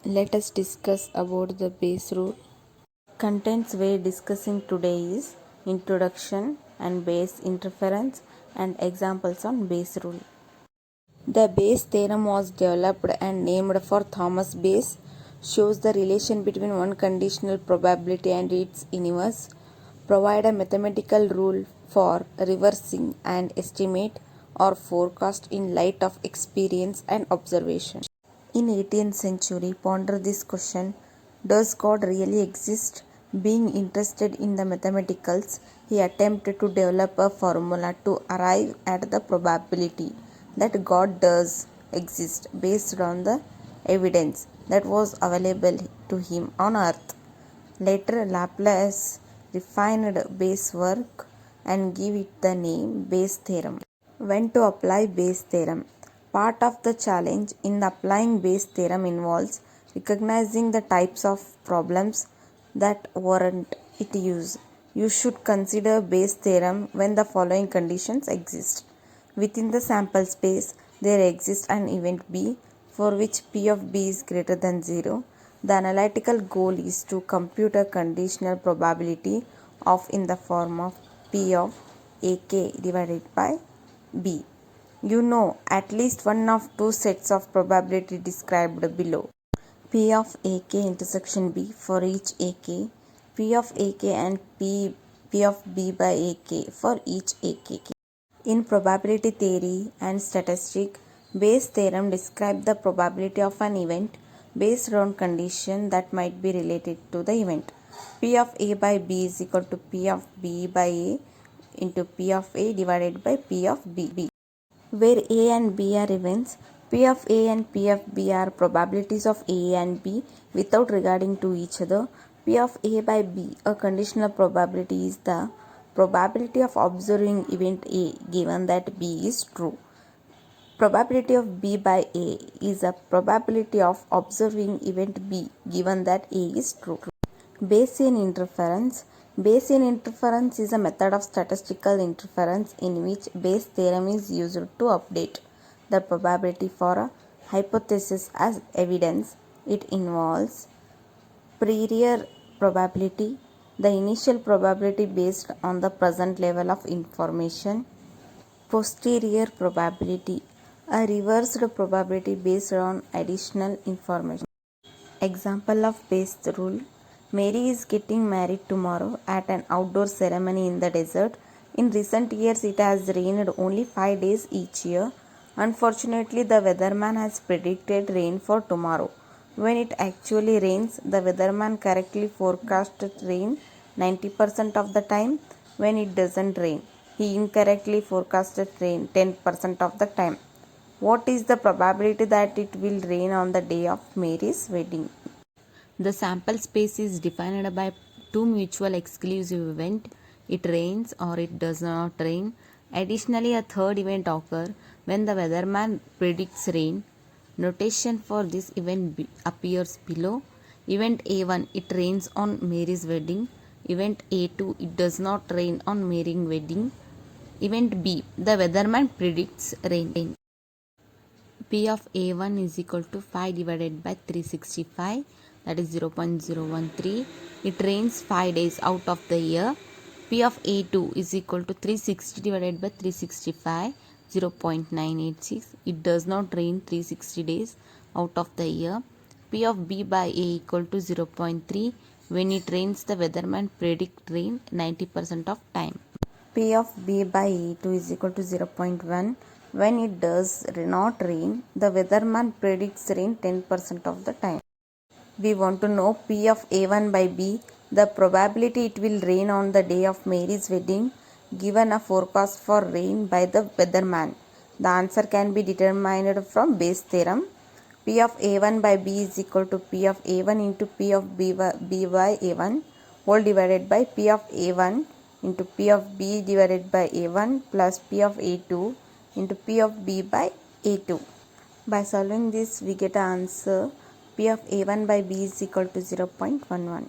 Let us discuss about the Bayes rule. Contents we're discussing today is introduction and Bayes inference and examples on Bayes rule. The Bayes theorem was developed and named for Thomas Bayes, shows the relation between one conditional probability and its inverse, provide a mathematical rule for reversing an estimate or forecast in light of experience and observation. In 18th century, ponder this question: does God really exist? Being interested in the mathematicals, he attempted to develop a formula to arrive at the probability that God does exist based on the evidence that was available to him on earth. Later, Laplace refined Bayes' work and gave it the name Bayes' theorem. When to apply Bayes' theorem? Part of the challenge in applying Bayes' theorem involves recognizing the types of problems that warrant its use. You should consider Bayes' theorem when the following conditions exist. Within the sample space, there exists an event B for which P of B is greater than 0. The analytical goal is to compute a conditional probability of in the form of P of AK divided by B. You know at least one of two sets of probability described below. P of AK intersection B for each AK, P of AK and P of B by AK for each AK. In probability theory and statistics, Bayes' theorem describes the probability of an event based on conditions that might be related to the event. P of A by B is equal to P of B by A into P of A divided by P of B. Where A and B are events, P of A and P of B are probabilities of A and B without regarding to each other. P of A by B, a conditional probability, is the probability of observing event A given that B is true. Probability of B by A is a probability of observing event B given that A is true. Bayesian inference. Bayesian inference is a method of statistical inference in which Bayes' theorem is used to update the probability for a hypothesis as evidence. It involves prior probability, the initial probability based on the present level of information; posterior probability, a reversed probability based on additional information. Example of Bayes' rule: Mary is getting married tomorrow at an outdoor ceremony in the desert. In recent years, it has rained only 5 days each year. Unfortunately, the weatherman has predicted rain for tomorrow. When it actually rains, the weatherman correctly forecasted rain 90% of the time. When it doesn't rain, he incorrectly forecasted rain 10% of the time. What is the probability that it will rain on the day of Mary's wedding? The sample space is defined by two mutual exclusive events: it rains or it does not rain. Additionally, a third event occurs when the weatherman predicts rain. Notation for this event appears below. Event A1, it rains on Mary's wedding. Event A2, it does not rain on Mary's wedding. Event B, the weatherman predicts rain. P of A1 is equal to 5 divided by 365, that is 0.013. It rains 5 days out of the year. P of A2 is equal to 360 divided by 365, 0.986. It does not rain 360 days out of the year. P of B by A equal to 0.3. When it rains, the weatherman predicts rain 90% of time. P of B by A2 is equal to 0.1. When it does not rain, the weatherman predicts rain 10% of the time. We want to know P of A1 by B, the probability it will rain on the day of Mary's wedding, given a forecast for rain by the weatherman. The answer can be determined from Bayes' theorem. P of A1 by B is equal to P of A1 into P of B by A1 whole divided by P of A1 into P of B divided by A1 plus P of A2 into P of B by A2. By solving this, we get an answer P of A1 by B is equal to 0.11.